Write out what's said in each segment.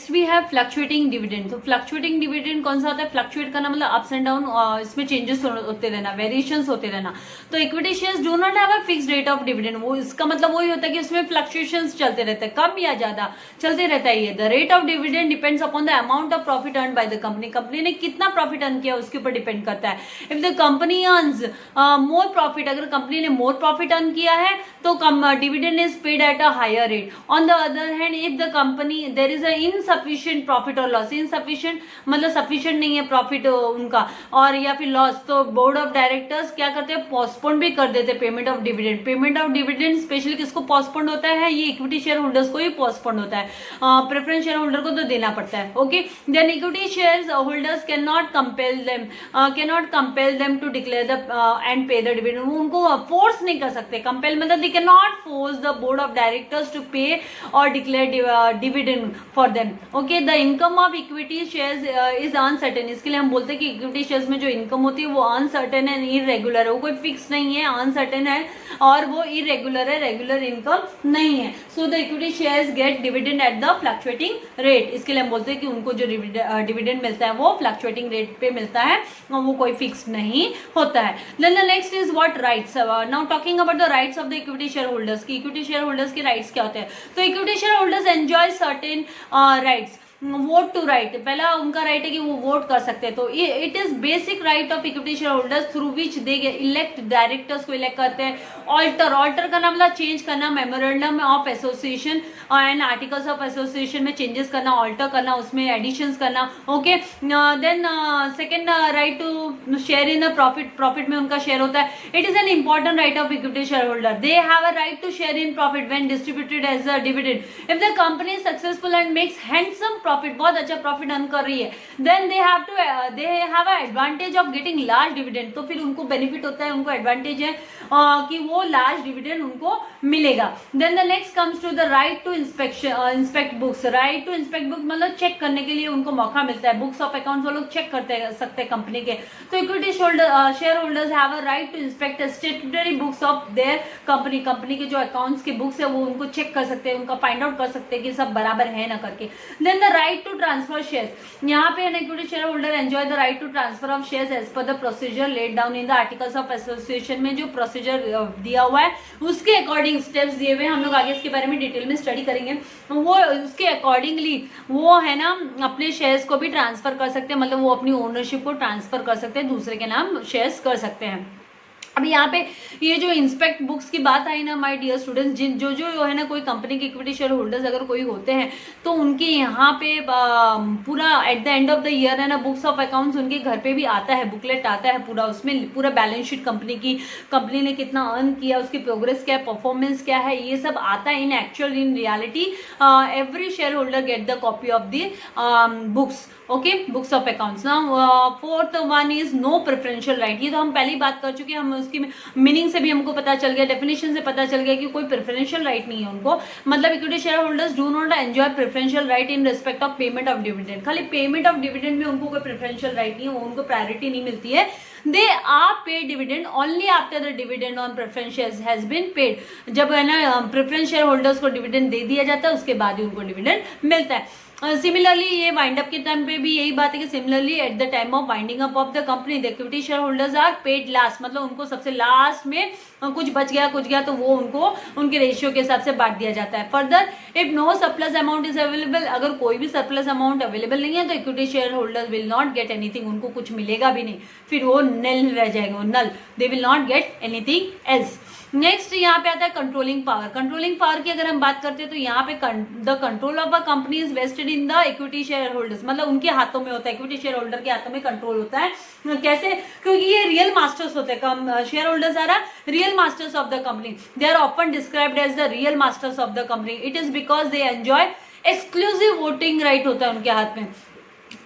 Next we have fluctuating dividend. तो fluctuating dividend कौन सा होता है? फ्लक्चुएट करना मतलब अप्स एंड डाउन, इसमें चेंजेस होते रहना, वेरिएशंस होते रहना। तो equity shares do not have a fixed rate of dividend. वो इसका मतलब वही होता है कि उसमें फ्लक्चुएशंस चलते रहते हैं, कम या ज्यादा चलते रहता है ये। The rate of dividend depends upon the amount of profit earn by the company. Company ने कितना प्रॉफिट अर्न किया उसके ऊपर डिपेंड करता है। If the company earns more profit, अगर कंपनी ने मोर प्रॉफिट अर्न किया है तो dividend is paid at a higher rate. On the other hand if the company there is a insufficient profit और लॉस, इनसफिशिएंट मतलब sufficient नहीं है profit उनका और या फिर लॉस, तो बोर्ड ऑफ डायरेक्टर्स क्या करते हैं? पोस्टपोन भी कर देते हैं payment of dividend. Payment of dividend specially किसको पोस्टपोन होता है? ये इक्विटी शेयर होल्डर्स को ही पोस्टपोन होता है, प्रेफरेंस शेयर होल्डर को तो देना पड़ता है। Okay, then equity share holders can not compel them to declare the and pay the dividend. उनको फोर्स नहीं कर सकते, कंपेल मतलब they can not force the board of directors to pay और declare dividend for them. Okay, the income of equity shares is uncertain. इसके लिए हम बोलते हैं कि इक्विटी शेयर्स में जो इनकम होती है वो अनसर्टेन एंड इरेगुलर है, वो कोई फिक्स नहीं है, अनसर्टेन है और वो इरेगुलर है, रेगुलर इनकम नहीं है। So the equity shares gate dividend at the fluctuating rate. इसके लिए हम बोलते हैं कि उनको जो डिविडेंड मिलता है वो फ्लक्चुएटिंग रेट पे मिलता है, वो कोई फिक्स नहीं होता है। Then the next is what rights. Now talking about the rights of the equity share holders की इक्विटी शेयर होल्डर्स के राइट्स क्या होते हैं? तो equity share holders enjoy certain rights. Vote to right, पहला उनका राइट है कि वो वोट कर सकते हैं। तो it is basic right of equity share holders through which they elect directors को इलेक्ट करते हैं। ऑल्टर करना मतलब चेंज करना, memorandum of association and articles of association में चेंजेस करना, ऑल्टर करना, उसमें एडिशंस करना। Okay, then second right to share in the profit में उनका शेयर होता है। It is an important right of equity share holder. They have a right to share in profit when distributed as a dividend. If the company is successful and makes handsome profit, बहुत अच्छा profit earn कर रही है, then they have a advantage of getting large dividend. तो फिर उनको benefit होता है, उनको एडवांटेज है कि वो लार्ज डिविडेंड उनको मिलेगा। Then the next comes to the right to inspect books. Right to inspect book मतलब चेक करने के लिए उनको मौका मिलता है। बुक्स ऑफ अकाउंट्स वो लोग चेक करते सकते हैं कंपनी के। तो equity share holders have a right to inspect statutory books of their company. Company के जो अकाउंट्स के बुक्स है वो उनको चेक कर सकते हैं, उनका फाइंड आउट कर सकते हैं कि सब बराबर है ना करके। Then the right to transfer shares. यहाँ पे equity share holder enjoy the right to transfer of shares as per the procedure laid down in the articles of association में जो प्रोसीजर दिया हुआ है उसके अकॉर्डिंग स्टेप्स दिए हुए, हम लोग आगे इसके बारे में डिटेल में स्टडी करेंगे। वो उसके अकॉर्डिंगली वो है ना अपने शेयर्स को भी ट्रांसफर कर सकते हैं, मतलब वो अपनी ओनरशिप को ट्रांसफर कर सकते हैं, दूसरे के नाम शेयर्स कर सकते हैं। अभी यहाँ पे ये जो इंस्पेक्ट बुक्स की बात आई ना माय डियर स्टूडेंट्स, जो है ना कोई कंपनी के इक्विटी शेयर होल्डर्स अगर कोई होते हैं तो उनके यहाँ पे पूरा at the end of the year है ना बुक्स ऑफ अकाउंट्स उनके घर पे भी आता है, बुकलेट आता है पूरा, उसमें पूरा बैलेंस शीट कंपनी ने कितना अर्न किया, उसकी प्रोग्रेस क्या है, परफॉर्मेंस क्या है, ये सब आता है in actual in reality. Every share holder get the copy of the books. Okay, books of accounts. ना fourth one is no preferential right. ये तो हम पहले ही बात कर चुके हैं, हम उसकी मीनिंग से भी हमको पता चल गया, डेफिनेशन से पता चल गया कि कोई प्रेफरेंशियल राइट नहीं है उनको। मतलब equity share holders do not enjoy preferential right in respect of payment of dividend. खाली पेमेंट ऑफ डिविडेंड में उनको कोई प्रेफरेंशियल राइट नहीं है, वो उनको प्रायोरिटी नहीं मिलती है। They are paid dividend only after the dividend on preference shares has been paid. जब है ना प्रेफरेंस शेयर होल्डर्स को डिविडेंड दे दिया जाता है उसके बाद ही उनको डिविडेंड मिलता है। सिमिलरली ये वाइंड अप के टाइम पे भी यही बात है कि similarly at the time of winding up of the company the equity share holders are paid last. मतलब उनको सबसे लास्ट में कुछ बच गया तो वो उनको उनके रेशियो के हिसाब से बांट दिया जाता है। Further if no surplus amount is available, अगर कोई भी सरप्लस अमाउंट अवेलेबल नहीं है तो equity share holders will not get anything, उनको कुछ मिलेगा भी नहीं, फिर वो नल रह जाएंगे, null, they will not get anything else. Next यहाँ पे आता है कंट्रोलिंग पावर। कंट्रोलिंग पावर की अगर हम बात करते हैं तो यहाँ पे the control of a company is vested in the equity share holders. मतलब उनके हाथों में होता है, इक्विटी शेयर होल्डर के हाथों में कंट्रोल होता है। कैसे? क्योंकि ये रियल मास्टर्स होते हैं, share holders are real masters of the company. They are often described as the real masters of the company. It is because they enjoy exclusive voting right होता है उनके हाथ में।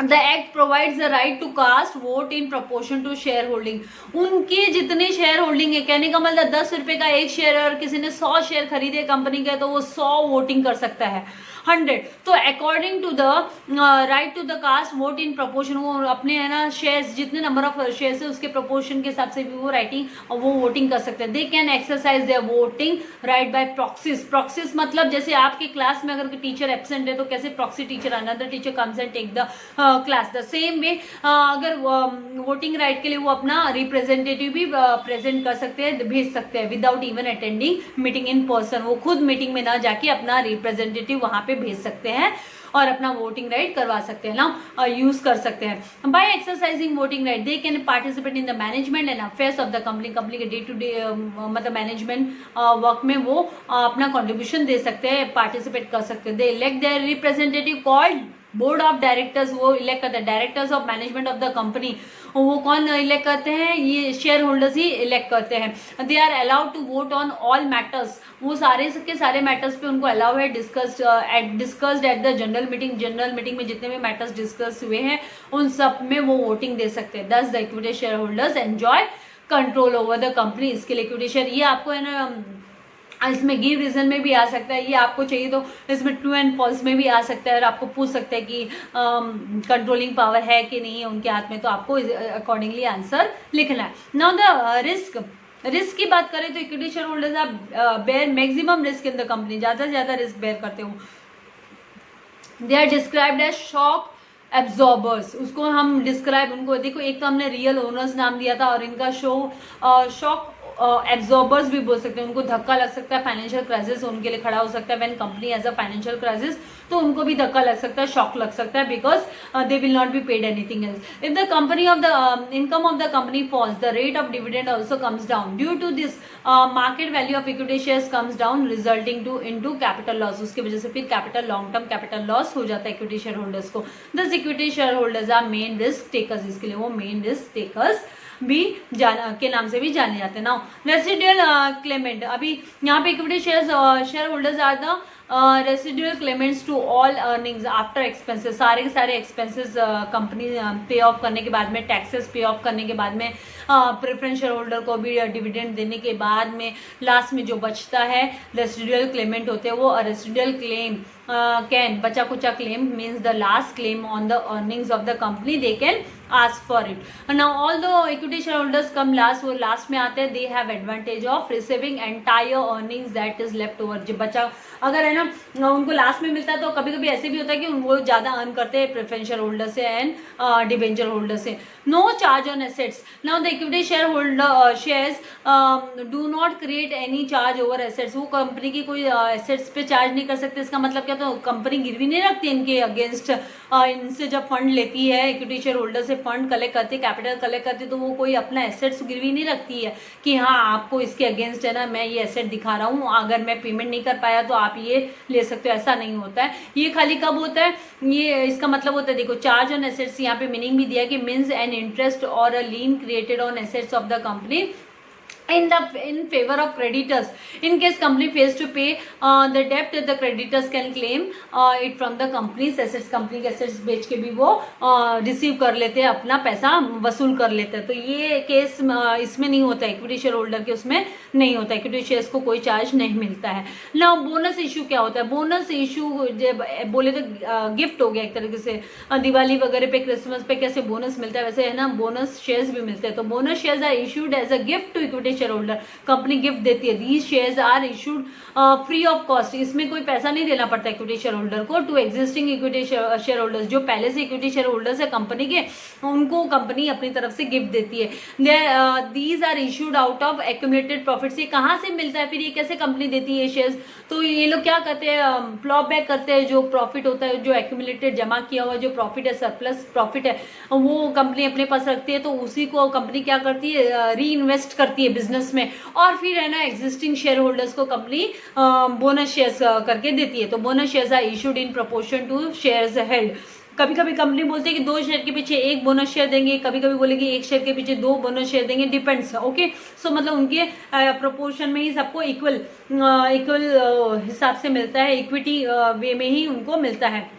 The act provides the right to cast vote in proportion to share holding। उनके जितने share holding है, कहने का मतलब 10 रुपए का एक शेयर और किसी ने 100 शेयर खरीदे कंपनी के तो वो 100 वोटिंग कर सकता है। 100, तो according to the right to the cast vote in proportion, वो अपने है ना शेयर्स, जितने नंबर ऑफ शेयर्स है उसके प्रोपोर्शन के हिसाब से भी वो वो वोटिंग कर सकते हैं। They can exercise their voting right by proxies. Proxies मतलब जैसे आपके क्लास में अगर टीचर एब्सेंट है तो कैसे proxy teacher, another teacher comes and take the class, the same way अगर वोटिंग राइट के लिए वो अपना रिप्रेजेंटेटिव भी प्रेजेंट कर सकते हैं, भेज सकते हैं without even attending meeting in person. वो खुद मीटिंग में ना जाके अपना रिप्रेजेंटेटिव वहां पे भेज सकते हैं और अपना वोटिंग राइट करवा सकते हैं ना, यूज कर सकते हैं। By exercising voting right they can participate in the management and affairs of the company. Company के डे टू डे मतलब मैनेजमेंट वर्क में वो अपना कॉन्ट्रीब्यूशन दे सकते हैं, पार्टिसिपेट कर सकते हैं। They elect their representative called board of directors, वो इलेक्ट करते हैं। Directors of management of the company, वो कौन इलेक्ट करते हैं? ये शेयर होल्डर्स ही इलेक्ट करते हैं। They are allowed to vote on all matters, वो सारे के सारे मैटर्स पे उनको अलाउ है discussed at the general meeting. General meeting में जितने भी मैटर्स डिस्कस हुए हैं उन सब में वो वोटिंग दे सकते हैं। दस the equity share holders enjoy control over the company. इसके लिए इक्विटी शेयर, ये आपको है ना इसमें गिव रीजन में भी आ सकता है, ये आपको चाहिए तो इसमें ट्रू एंड फॉल्स में भी आ सकता है और आपको पूछ सकता है कि कंट्रोलिंग पावर है कि नहीं है उनके हाथ में, तो आपको अकॉर्डिंगली आंसर लिखना है। नाउ द रिस्क की बात करें तो इक्विटी शेयर होल्डर्स आप bear maximum risk in the company, ज्यादा से ज्यादा रिस्क बेयर करते हो। They are described as shock absorbers, उसको हम डिस्क्राइब, उनको देखो एक तो हमने रियल ओनर्स नाम दिया था और इनका शॉक एब्जॉर्बर्स भी बोल सकते हैं। उनको धक्का लग सकता है, फाइनेंशियल क्राइसिस उनके लिए खड़ा हो सकता है। When company as a financial crisis, तो उनको भी धक्का लग सकता है, शॉक लग सकता है, because they will not be paid anything else. If the company of the income of the company falls, the rate of dividend also comes down. Due to this market value of equity shares comes down resulting into capital loss. उसकी वजह से फिर capital long term capital loss हो जाता है equity share holders को। Thus equity share holders are main risk takers, इसके लिए वो मेन रिस्क टेकर्स भी के नाम से भी जाने जाते हैं। नाउ रेसिडुअल क्लेमेंट, अभी यहाँ पे equity share holders are the residual claimants to all earnings after expenses. सारे के सारे एक्सपेंसेस कंपनी पे ऑफ करने के बाद में, टैक्सेस पे ऑफ करने के बाद में, प्रेफरेंस शेयर होल्डर को भी डिविडेंड देने के बाद में लास्ट में जो बचता है रेसिडुअल क्लेमेंट होते हैं वो। रेसिडुअल क्लेम कैन, बचा कुचा claim means the last claim on the earnings of the company, they can ask for it. Now although equity shareholders come last, वो लास्ट में आते हैं, they have advantage of receiving entire earnings that is left over। जो बचा अगर है ना उनको लास्ट में मिलता है, तो कभी कभी ऐसे भी होता है कि वो ज्यादा अर्न करते हैं प्रेफरेंस शेयर होल्डर से एंड डिबेंचर होल्डर से। No charge on assets, now the equity share holder shares do not create any charge over assets. वो कंपनी की कोई एसेट्स पे चार्ज नहीं कर सकते। इसका मतलब क्या, तो कंपनी गिरवी नहीं रखती इनके अगेंस्ट। इनसे जब फंड लेती है इक्विटी शेयर होल्डर से, फंड कलेक्ट करती है, कैपिटल कलेक्ट करती है, तो वो कोई अपना एसेट्स गिरवी नहीं रखती है कि हाँ आपको इसके अगेंस्ट है ना मैं ये एसेट दिखा रहा हूँ, अगर मैं पेमेंट नहीं कर पाया तो आप ये ले सकते हो। ऐसा नहीं होता है। ये खाली कब होता है, ये इसका मतलब होता है, देखो चार्ज ऑन एसेट्स यहाँ पे मीनिंग भी दिया कि मीन्स एन इंटरेस्ट और a lien created on assets of the company in favor of creditors. In case company fails to pay the debt, the creditors can claim it from the company's assets. Company के assets बेच के भी वो receive कर लेते हैं, अपना पैसा वसूल कर लेते हैं। तो ये केस इसमें नहीं होता है, इक्विटी शेयर होल्डर के उसमें नहीं होता है, इक्विटी शेयर्स को कोई चार्ज नहीं मिलता है। ना बोनस इशू क्या होता है, बोनस इशू बोले तो गिफ्ट हो गया एक तरीके से। दिवाली वगैरह पे, क्रिसमस पे कैसे बोनस मिलता है, वैसे है ना बोनस शेयर्स भी मिलते हैं। तो bonus shares are issued as a gift to equity share holder, company gift देती है। These shares are issued free of cost, इसमें कोई पैसा नहीं देना पड़ता इक्विटी शेयर होल्डर को। To existing equity share holders, जो पहले से इक्विटी शेयर होल्डर्स है कंपनी के, उनको कंपनी अपनी तरफ से गिफ्ट देती है। These are issued out of accumulated profits. ये कहाँ से मिलता है फिर, ये कैसे कंपनी देती है शेयर्स, तो ये लोग क्या करते हैं, प्लॉप बैक करते हैं जो प्रॉफिट होता है, जो एक्यूमुलेटेड जमा किया हुआ जो प्रॉफिट है, सरप्लस प्रॉफिट है, वो कंपनी अपने पास रखती है। तो उसी को कंपनी क्या करती है, री इन्वेस्ट करती है बिजनेस में, और फिर है ना एग्जिस्टिंग शेयर होल्डर्स को कंपनी बोनस शेयर्स करके देती है। तो bonus shares are issued in proportion to shares held. कभी कभी कंपनी बोलती है कि 2 शेयर के पीछे 1 बोनस शेयर देंगे, कभी कभी बोलेगी 1 शेयर के पीछे 2 बोनस शेयर देंगे, डिपेंड्स। ओके, सो मतलब उनके प्रोपोर्शन में ही सबको इक्वल हिसाब से मिलता है, इक्विटी वे में ही उनको मिलता है।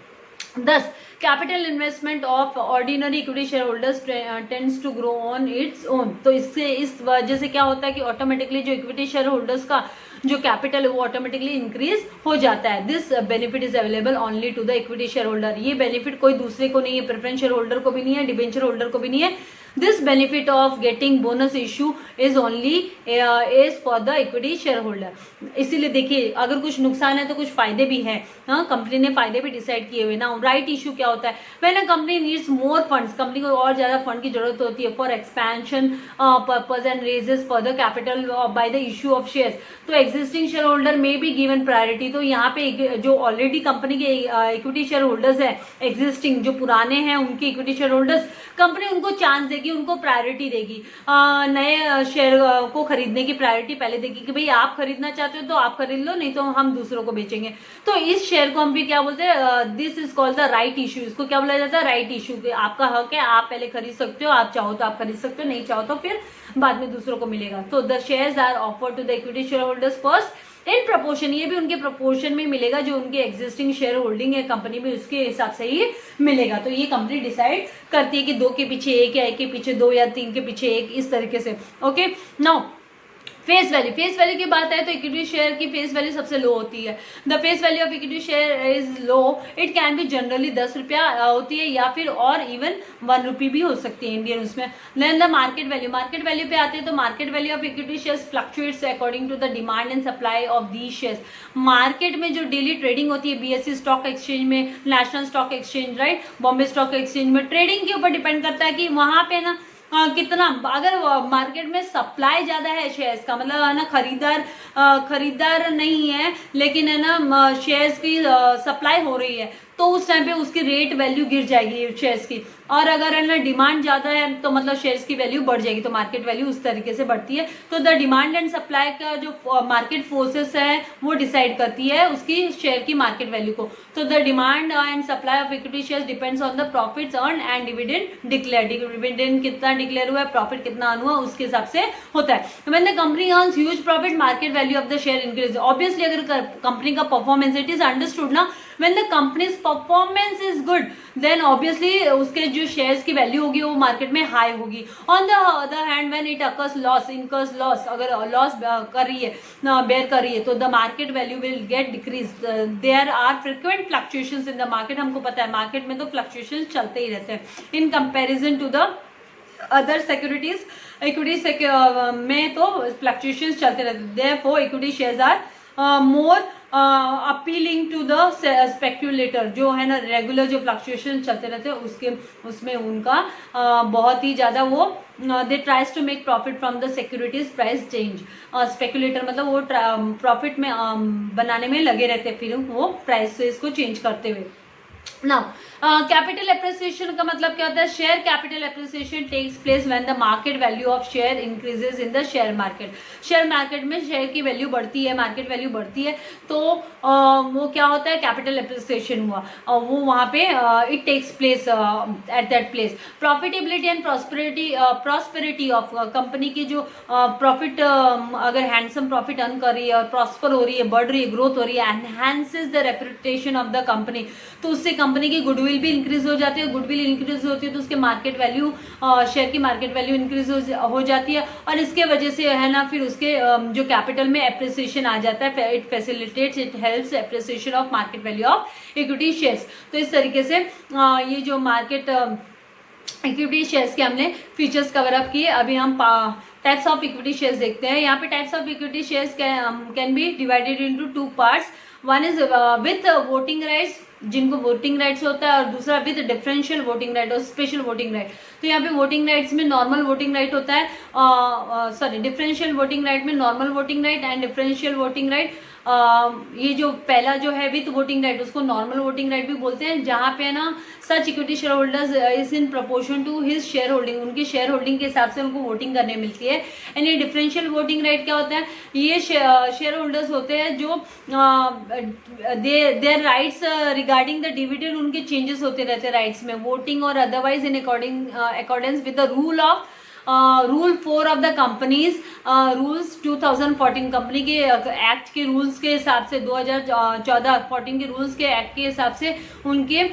10 capital investment of ordinary equity share holders tends to grow on its own. तो इससे इस वजह से क्या होता है कि ऑटोमेटिकली जो इक्विटी शेयर होल्डर्स का जो कैपिटल है वो ऑटोमेटिकली इंक्रीज हो जाता है। This benefit is available only to the equity share holder. ये बेनिफिट कोई दूसरे को नहीं है, प्रेफरेंस शेयर होल्डर को भी नहीं है, डिबेंचर होल्डर को भी नहीं है। This benefit of getting bonus issue is only is for the equity share holder. इसीलिए देखिए अगर कुछ नुकसान है तो कुछ फायदे भी है। कंपनी ने फायदे भी डिसाइड किए हुए ना। राइट इशू क्या होता है, when a company needs more funds, company को और ज्यादा फंड की जरूरत होती है for expansion purpose and raises for the capital by the issue of shares, तो एग्जिस्टिंग शेयर होल्डर में बी गिवन प्रायोरिटी। तो यहाँ पे जो ऑलरेडी कंपनी के इक्विटी शेयर होल्डर्स है, एग्जिस्टिंग जो पुराने हैं उनके इक्विटी शेयर होल्डर्स, कंपनी उनको चांस देगी, उनको प्रायोरिटी देगी, नए शेयर को खरीदने की प्रायोरिटी पहले देगी कि भाई आप खरीदना चाहते हो तो आप खरीद लो, नहीं तो हम दूसरों को बेचेंगे। तो इस शेयर को हम भी क्या बोलते हैं, this is called the right issue. इसको क्या बोला जाता है, राइट इशू। आपका हक है, आप पहले खरीद सकते हो, आप चाहो तो आप खरीद सकते हो, नहीं चाहो तो फिर बाद में दूसरों को मिलेगा। तो the shares are offered to the equity share holders first in proportion, ये भी उनके प्रपोर्शन में मिलेगा, जो उनके एग्जिस्टिंग शेयर होल्डिंग है कंपनी में उसके हिसाब से ही मिलेगा। तो ये कंपनी डिसाइड करती है कि 2 के पीछे 1 या 1 के पीछे 2 या 3 के पीछे 1, इस तरीके से। Okay, now face value. Face value की बात है तो इक्विटी शेयर की फेस वैल्यू सबसे लो होती है। The face value of equity share is low, it can be generally 10 रुपया होती है या फिर और इवन 1 रुपी भी हो सकती है इंडियन उसमें। Then the market value. Market value पे आते हैं तो market value of equity shares fluctuates according to the demand and supply of the shares. Market में जो डेली ट्रेडिंग होती है बीएसई स्टॉक एक्सचेंज में, national stock exchange, right, Bombay stock exchange में, ट्रेडिंग के ऊपर डिपेंड करता है कि वहां पे ना कितना, अगर मार्केट में सप्लाई ज्यादा है शेयर्स का, मतलब है ना खरीदार नहीं है लेकिन है ना शेयर्स की सप्लाई हो रही है, तो उस टाइम पे उसकी रेट वैल्यू गिर जाएगी शेयर्स की। और अगर है ना डिमांड ज्यादा है तो मतलब शेयर्स की वैल्यू बढ़ जाएगी, तो मार्केट वैल्यू उस तरीके से बढ़ती है। तो द डिमांड एंड सप्लाई का जो मार्केट फोर्सेस है वो डिसाइड करती है उसकी शेयर की मार्केट वैल्यू को। तो the demand and supply of equity shares depends on the profits earn and dividend declare. Dividend कितना डिक्लेयर हुआ है, प्रॉफिट कितना अर्न हुआ, उसके हिसाब से होता है। When the company earns huge profit, market value of the share increase. Obviously अगर कंपनी का परफॉर्मेंस, इट इज अंडरस्टूड ना, when the company's performance is good then obviously उसके जो शेयर्स की वैल्यू होगी वो मार्केट में हाई होगी। on the other hand when it occurs loss, incurs loss, अगर लॉस कर रही है, बेयर कर रही है, तो the market value will get decrease. There are frequent fluctuations in the market. हमको पता है मार्केट में तो फ्लक्चुएशन चलते ही रहते हैं in comparison to the other securities. Equity में तो फ्लक्चुएशन चलते रहते हैं, therefore equity shares are more appealing to the speculator. जो है ना रेगुलर जो फ्लक्चुएशन चलते रहते हैं उसमें उनका बहुत ही ज्यादा वो they tries to make profit from the securities price change. Speculator मतलब वो प्रॉफिट में बनाने में लगे रहते हैं, फिर वो प्राइसेस को चेंज करते हुए। नाउ कैपिटल एप्रिसिएशन का मतलब क्या होता है, share capital appreciation takes place when the market value of share increases in the share market. Share market में शेयर की वैल्यू बढ़ती है, मार्केट वैल्यू बढ़ती है, तो वो क्या होता है, कैपिटल एप्रिसिएशन हुआ, वो वहां पे it takes place at that place. Profitability and prosperity of company की जो प्रॉफिट अगर हैंडसम प्रॉफिट अर्न कर रही है और प्रॉस्पर हो रही है, बढ़ रही है, ग्रोथ हो रही है, enhances the reputation of the company, तो उससे कंपनी की गुडविल भी इंक्रीज हो जाती है। गुडविल इंक्रीज होती है तो उसके मार्केट वैल्यू, शेयर की मार्केट वैल्यू इंक्रीज हो जाती है, और इसके वजह से है ना फिर उसके जो कैपिटल में एप्रिसिएशन आ जाता है। It facilitates, it helps appreciation of market value of equity shares. तो इस तरीके से ये जो मार्केट इक्विटी शेयर्स के हमने फीचर्स कवर अप किए। अभी हम टाइप्स ऑफ इक्विटी शेयर्स देखते हैं। यहाँ पे types of equity shares can be divided into 2 parts. One is with voting rights, जिनको वोटिंग राइट्स होता है, और दूसरा विद डिफरेंशियल वोटिंग राइट और स्पेशल वोटिंग राइट। तो यहाँ पे वोटिंग राइट्स में नॉर्मल वोटिंग राइट होता है, सॉरी डिफरेंशियल वोटिंग राइट में normal voting right and differential voting right. ये जो पहला जो है विथ वोटिंग राइट उसको नॉर्मल वोटिंग राइट भी बोलते हैं, जहाँ पे ना such equity share holders is in proportion to his share holding, उनकी शेयर होल्डिंग के हिसाब से उनको वोटिंग करने मिलती है। एंड ये डिफरेंशियल वोटिंग राइट क्या होता है, ये शेयर होल्डर्स होते हैं जो their rights regarding the dividend, उनके चेंजेस होते रहते हैं राइट्स में, वोटिंग और otherwise in accordance with the rule of rule 4 of the companies rules 2014 company के एक्ट के रूल्स के हिसाब से 2014 के रूल्स के एक्ट के हिसाब से उनके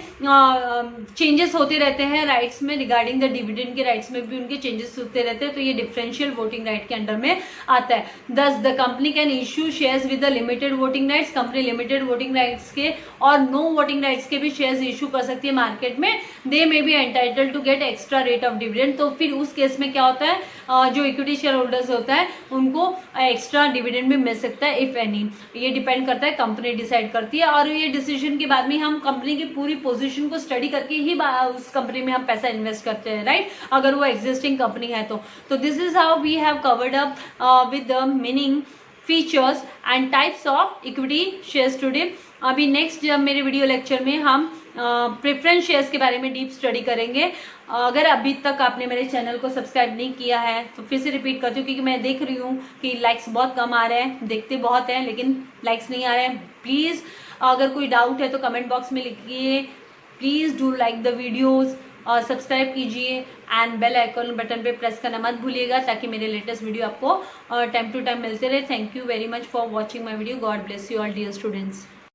चेंजेस होते रहते हैं राइट्स में, रिगार्डिंग द डिविडेंड के राइट्स में भी उनके चेंजेस होते रहते हैं, तो ये डिफरेंशियल वोटिंग राइट के अंडर में आता है। दस the company can issue shares with the limited voting rights, company limited voting rights के और नो वोटिंग राइट्स के भी शेयर्स इश्यू कर सकती है मार्केट में। They may be entitled to get extra rate of dividend, तो फिर उस केस में क्या होता है, जो इक्विटी शेयर होल्डर्स होता है उनको एक्स्ट्रा डिविडेंड भी मिल सकता है इफ एनी। ये डिपेंड करता है, कंपनी डिसाइड करती है, और ये डिसीजन के बाद में हम कंपनी की पूरी पोजीशन को स्टडी करके ही उस कंपनी में हम पैसा इन्वेस्ट करते हैं, राइट, अगर वो एग्जिस्टिंग कंपनी है तो this is how we have covered up with the meaning, features and types of equity shares today. अभी नेक्स्ट मेरे वीडियो लेक्चर में हम प्रेफरेंस शेयर्स के बारे में डीप स्टडी करेंगे। अगर अभी तक आपने मेरे चैनल को सब्सक्राइब नहीं किया है तो फिर से रिपीट करती हूँ, क्योंकि मैं देख रही हूँ कि लाइक्स बहुत कम आ रहे हैं, देखते बहुत हैं लेकिन लाइक्स नहीं आ रहे हैं। प्लीज़ अगर कोई डाउट है तो कमेंट बॉक्स में लिखिए। Please do like the videos और सब्सक्राइब कीजिए एंड बेल आइकन बटन पे प्रेस करना मत भूलिएगा, ताकि मेरे लेटेस्ट वीडियो आपको टाइम टू टाइम मिलते रहे। Thank you very much for watching my video. God bless you all dear students.